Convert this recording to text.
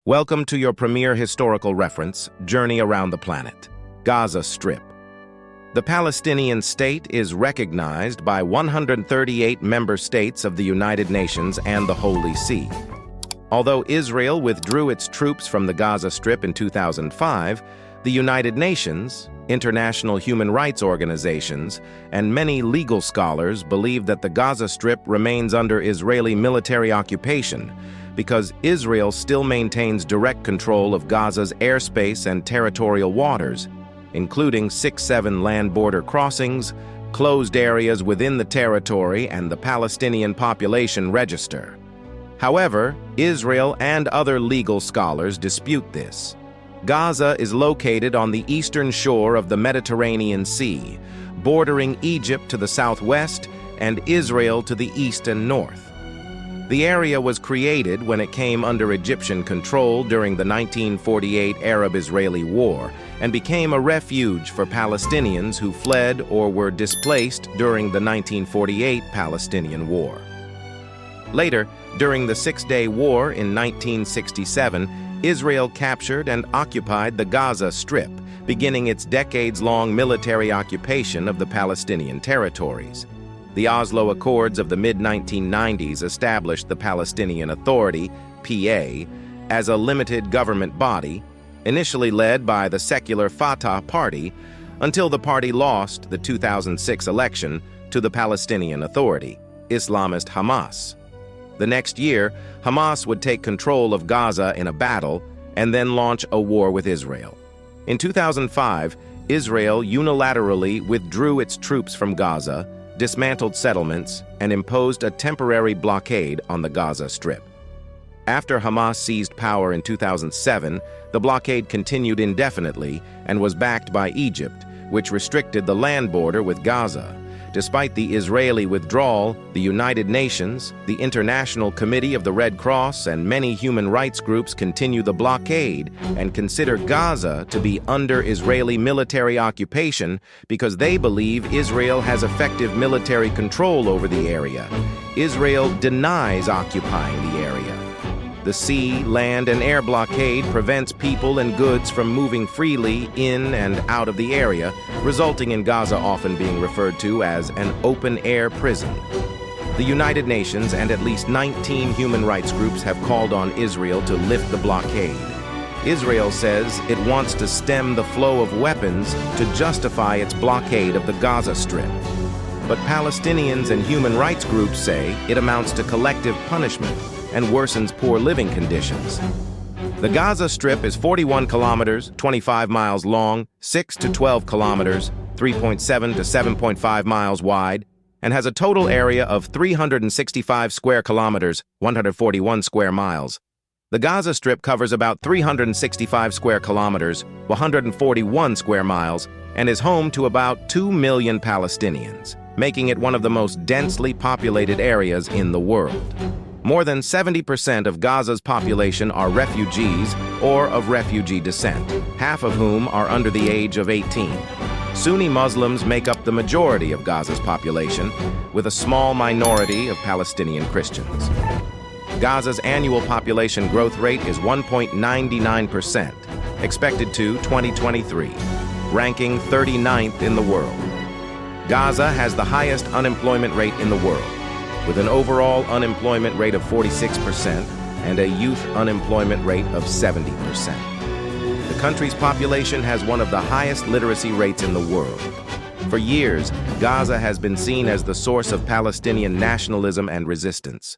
Welcome to your premier historical reference, Journey Around the Planet, Gaza Strip. The Palestinian state is recognized by 138 member states of the United Nations and the Holy See. Although Israel withdrew its troops from the Gaza Strip in 2005, the United Nations, international human rights organizations, and many legal scholars believe that the Gaza Strip remains under Israeli military occupation because Israel still maintains direct control of Gaza's airspace and territorial waters, including 6-7 land border crossings, closed areas within the territory, and the Palestinian population register. However, Israel and other legal scholars dispute this. Gaza is located on the eastern shore of the Mediterranean Sea, bordering Egypt to the southwest and Israel to the east and north. The area was created when it came under Egyptian control during the 1948 Arab-Israeli War and became a refuge for Palestinians who fled or were displaced during the 1948 Palestinian War. Later, during the Six-Day War in 1967, Israel captured and occupied the Gaza Strip, beginning its decades-long military occupation of the Palestinian territories. The Oslo Accords of the mid-1990s established the Palestinian Authority, PA, as a limited government body, initially led by the secular Fatah Party, until the party lost the 2006 election to the Palestinian Authority, Islamist Hamas. The next year, Hamas would take control of Gaza in a battle and then launch a war with Israel. In 2005, Israel unilaterally withdrew its troops from Gaza, dismantled settlements, and imposed a temporary blockade on the Gaza Strip. After Hamas seized power in 2007, the blockade continued indefinitely and was backed by Egypt, which restricted the land border with Gaza. Despite the Israeli withdrawal, the United Nations, the International Committee of the Red Cross, and many human rights groups continue the blockade and consider Gaza to be under Israeli military occupation because they believe Israel has effective military control over the area. Israel denies occupying the area. The sea, land, and air blockade prevents people and goods from moving freely in and out of the area, resulting in Gaza often being referred to as an open-air prison. The United Nations and at least 19 human rights groups have called on Israel to lift the blockade. Israel says it wants to stem the flow of weapons to justify its blockade of the Gaza Strip. But Palestinians and human rights groups say it amounts to collective punishment and worsens poor living conditions. The Gaza Strip is 41 kilometers, 25 miles long, 6 to 12 kilometers, 3.7 to 7.5 miles wide, and has a total area of 365 square kilometers, 141 square miles. The Gaza Strip covers about 365 square kilometers, 141 square miles, and is home to about 2 million Palestinians, making it one of the most densely populated areas in the world. More than 70% of Gaza's population are refugees or of refugee descent, half of whom are under the age of 18. Sunni Muslims make up the majority of Gaza's population, with a small minority of Palestinian Christians. Gaza's annual population growth rate is 1.99%, expected to 2023, ranking 39th in the world. Gaza has the highest unemployment rate in the world, with an overall unemployment rate of 46% and a youth unemployment rate of 70%. The country's population has one of the highest literacy rates in the world. For years, Gaza has been seen as the source of Palestinian nationalism and resistance.